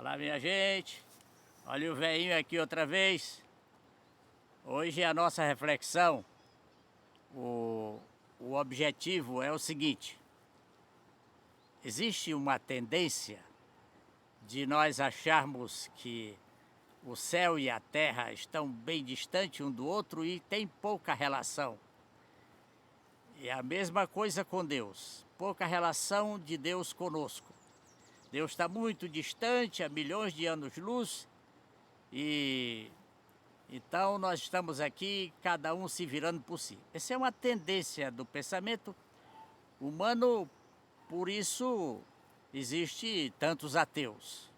Olá, minha gente. Olha o velhinho aqui outra vez. Hoje a nossa reflexão, o objetivo é o seguinte. Existe uma tendência de nós acharmos que o céu e a terra estão bem distantes um do outro e tem pouca relação. E a mesma coisa com Deus, pouca relação de Deus conosco. Deus está muito distante, a milhões de anos-luz, e então nós estamos aqui, cada um se virando por si. Essa é uma tendência do pensamento humano, por isso existe tantos ateus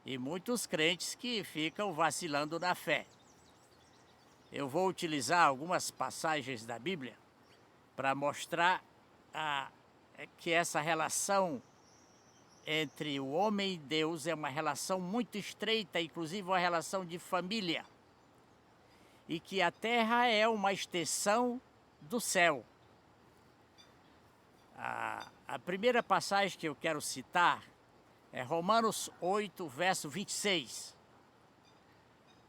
e muitos crentes que ficam vacilando na fé. Eu vou utilizar algumas passagens da Bíblia para mostrar que essa relação entre o homem e Deus é uma relação muito estreita, inclusive uma relação de família, e que a terra é uma extensão do céu. A primeira passagem que eu quero citar é Romanos 8, verso 26.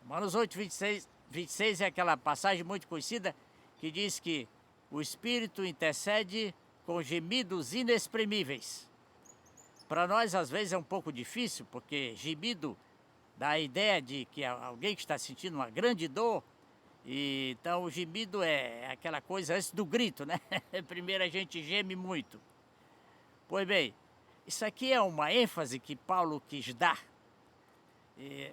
Romanos 8, 26 é aquela passagem muito conhecida que diz que o Espírito intercede com gemidos inexprimíveis. Para nós, às vezes, é um pouco difícil, porque gemido dá a ideia de que alguém que está sentindo uma grande dor, e então o gemido é aquela coisa antes do grito, né? Primeiro a gente geme muito. Pois bem, isso aqui é uma ênfase que Paulo quis dar,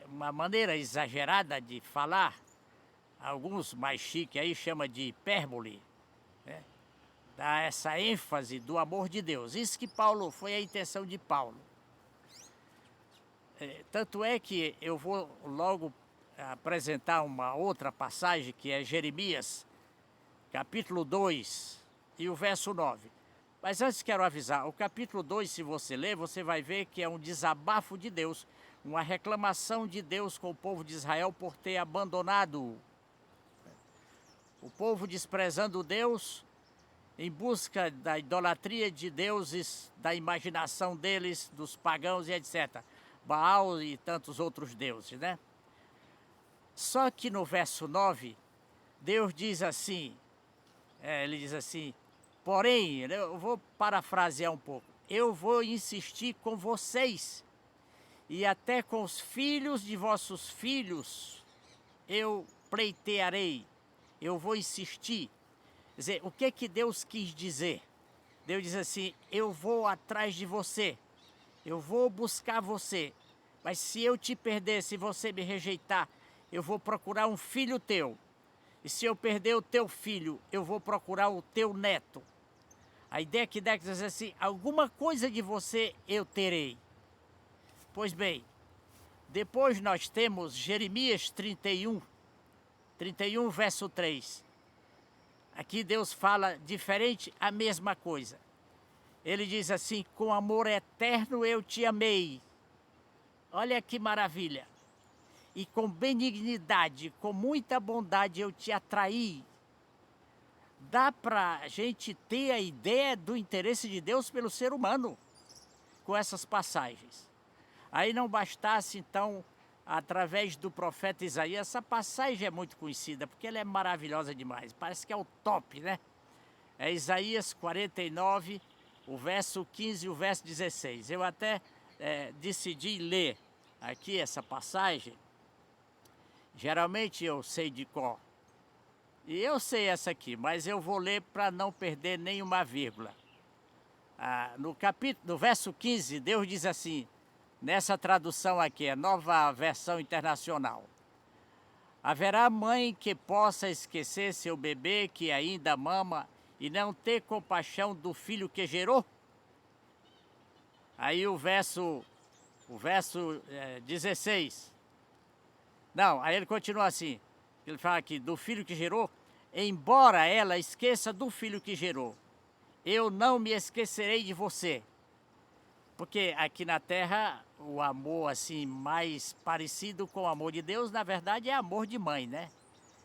uma maneira exagerada de falar, alguns mais chiques aí chamam de hipérbole, né? Dá essa ênfase do amor de Deus. Isso que foi a intenção de Paulo. Tanto é que eu vou logo apresentar uma outra passagem que é Jeremias, capítulo 2 e o verso 9. Mas antes quero avisar, o capítulo 2, se você ler, você vai ver que é um desabafo de Deus, uma reclamação de Deus com o povo de Israel por ter abandonado o povo, desprezando Deus, em busca da idolatria de deuses, da imaginação deles, dos pagãos e etc. Baal e tantos outros deuses, né? Só que no verso 9, Deus diz assim, ele diz assim, porém, eu vou parafrasear um pouco, eu vou insistir com vocês, e até com os filhos de vossos filhos eu pleitearei, eu vou insistir. Quer dizer, o que Deus quis dizer? Deus diz assim, eu vou atrás de você, eu vou buscar você, mas se eu te perder, se você me rejeitar, eu vou procurar um filho teu, e se eu perder o teu filho, eu vou procurar o teu neto. A ideia que Deus diz assim, alguma coisa de você eu terei. Pois bem, depois nós temos Jeremias 31 verso 3. Aqui Deus fala diferente, a mesma coisa. Ele diz assim, com amor eterno eu te amei. Olha que maravilha. E com benignidade, com muita bondade eu te atraí. Dá para a gente ter a ideia do interesse de Deus pelo ser humano com essas passagens. Aí não bastasse então, através do profeta Isaías, essa passagem é muito conhecida, porque ela é maravilhosa demais, parece que é o top, né? É Isaías 49, o verso 15 e o verso 16. Eu até decidi ler aqui essa passagem, geralmente eu sei de cor, e eu sei essa aqui, mas eu vou ler para não perder nenhuma vírgula. No verso 15, Deus diz assim, nessa tradução aqui, é Nova Versão Internacional. Haverá mãe que possa esquecer seu bebê que ainda mama e não ter compaixão do filho que gerou? Aí o verso 16. Não, aí ele continua assim, ele fala aqui, do filho que gerou, embora ela esqueça do filho que gerou, eu não me esquecerei de você. Porque aqui na Terra, o amor assim mais parecido com o amor de Deus, na verdade é amor de mãe, né?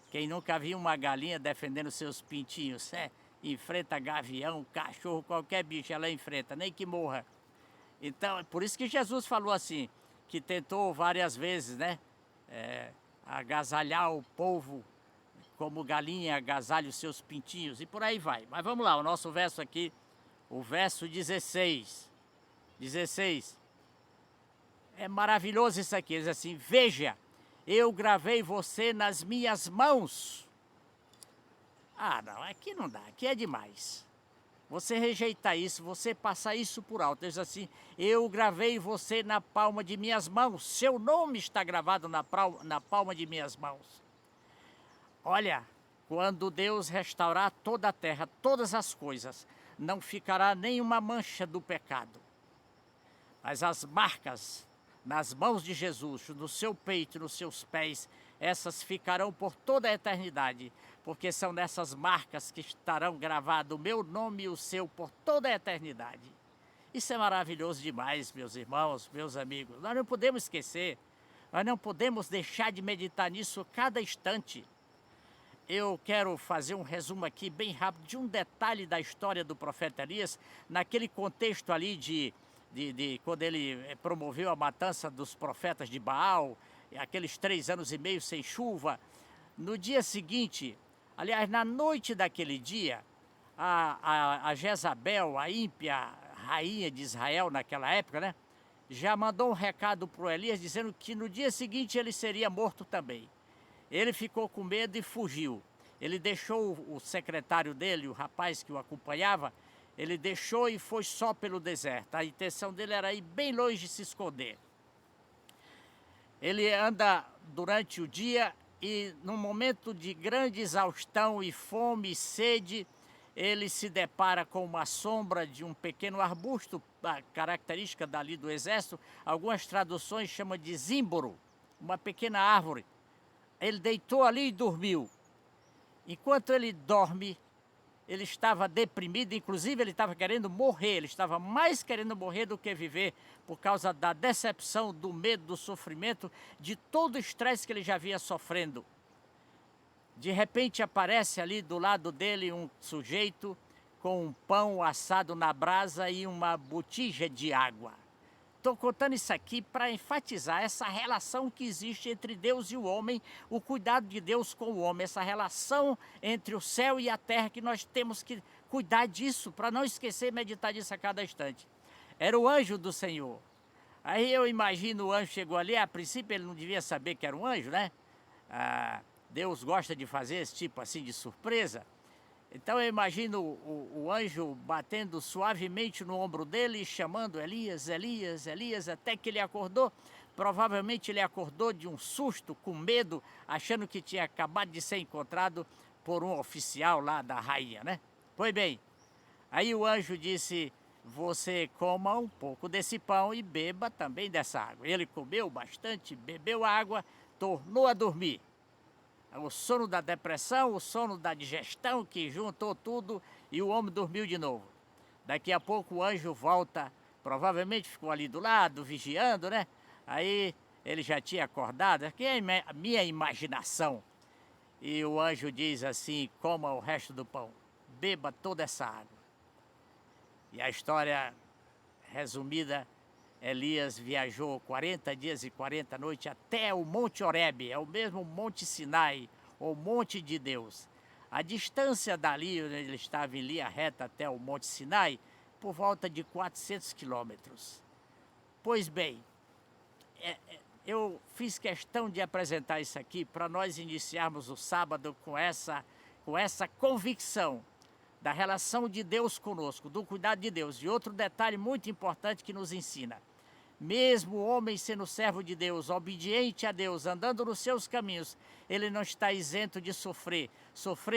Quem nunca viu uma galinha defendendo seus pintinhos, enfrenta gavião, cachorro, qualquer bicho ela enfrenta, nem que morra. Então, é por isso que Jesus falou assim, que tentou várias vezes, né? Agasalhar o povo como galinha agasalha os seus pintinhos, e por aí vai. Mas vamos lá, o nosso verso aqui, o verso 16. 16. É maravilhoso isso aqui, diz assim: veja, eu gravei você nas minhas mãos. Ah, não, aqui não dá, aqui é demais. Você rejeitar isso, você passar isso por alto. Diz assim: eu gravei você na palma de minhas mãos. Seu nome está gravado na palma de minhas mãos. Olha, quando Deus restaurar toda a terra, todas as coisas, não ficará nenhuma mancha do pecado. Mas as marcas nas mãos de Jesus, no seu peito, nos seus pés, essas ficarão por toda a eternidade, porque são nessas marcas que estarão gravados o meu nome e o seu por toda a eternidade. Isso é maravilhoso demais, meus irmãos, meus amigos. Nós não podemos esquecer, nós não podemos deixar de meditar nisso cada instante. Eu quero fazer um resumo aqui bem rápido de um detalhe da história do profeta Elias, naquele contexto ali de quando ele promoveu a matança dos profetas de Baal, aqueles 3 anos e meio sem chuva. No dia seguinte, aliás, na noite daquele dia, a Jezabel, a ímpia rainha de Israel naquela época, né, já mandou um recado para o Elias dizendo que no dia seguinte ele seria morto também. Ele ficou com medo e fugiu. Ele deixou o secretário dele, o rapaz que o acompanhava, ele deixou e foi só pelo deserto. A intenção dele era ir bem longe de se esconder. Ele anda durante o dia e, num momento de grande exaustão e fome e sede, ele se depara com uma sombra de um pequeno arbusto, a característica dali do exército. Algumas traduções chamam de zimbro, uma pequena árvore. Ele deitou ali e dormiu. Enquanto ele dorme, ele estava deprimido, inclusive ele estava querendo morrer, ele estava mais querendo morrer do que viver, por causa da decepção, do medo, do sofrimento, de todo o estresse que ele já vinha sofrendo. De repente aparece ali do lado dele um sujeito com um pão assado na brasa e uma botija de água. Estou contando isso aqui para enfatizar essa relação que existe entre Deus e o homem, o cuidado de Deus com o homem, essa relação entre o céu e a terra, que nós temos que cuidar disso, para não esquecer e meditar disso a cada instante. Era o anjo do Senhor. Aí eu imagino, o anjo chegou ali, a princípio ele não devia saber que era um anjo, né? Deus gosta de fazer esse tipo assim de surpresa. Então eu imagino o anjo batendo suavemente no ombro dele e chamando Elias, Elias, Elias, até que ele acordou. Provavelmente ele acordou de um susto, com medo, achando que tinha acabado de ser encontrado por um oficial lá da rainha, né? Pois bem, aí o anjo disse: você coma um pouco desse pão e beba também dessa água. Ele comeu bastante, bebeu água, tornou a dormir. O sono da depressão, o sono da digestão, que juntou tudo, e o homem dormiu de novo. Daqui a pouco o anjo volta, provavelmente ficou ali do lado, vigiando, né? Aí ele já tinha acordado, aqui é a minha imaginação. E o anjo diz assim: coma o resto do pão, beba toda essa água. E a história resumida: Elias viajou 40 dias e 40 noites até o Monte Horebe, é o mesmo Monte Sinai, o Monte de Deus. A distância dali, onde ele estava em linha reta até o Monte Sinai, por volta de 400 quilômetros. Pois bem, eu fiz questão de apresentar isso aqui para nós iniciarmos o sábado com essa convicção da relação de Deus conosco, do cuidado de Deus. E outro detalhe muito importante que nos ensina: mesmo o homem sendo servo de Deus, obediente a Deus, andando nos seus caminhos, ele não está isento de sofrer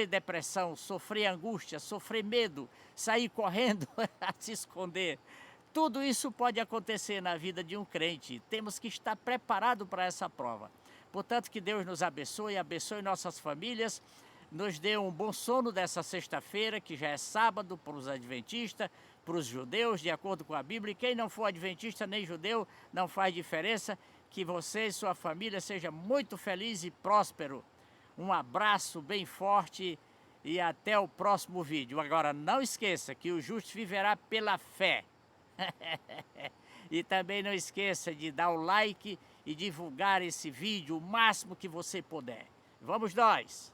depressão, sofrer angústia, sofrer medo, sair correndo a se esconder. Tudo isso pode acontecer na vida de um crente. Temos que estar preparados para essa prova. Portanto, que Deus nos abençoe, abençoe nossas famílias, nos dê um bom sono dessa sexta-feira, que já é sábado para os adventistas, para os judeus, de acordo com a Bíblia. E quem não for adventista nem judeu, não faz diferença. Que você e sua família seja muito feliz e próspero. Um abraço bem forte e até o próximo vídeo. Agora, não esqueça que o justo viverá pela fé. E também não esqueça de dar o like e divulgar esse vídeo o máximo que você puder. Vamos nós!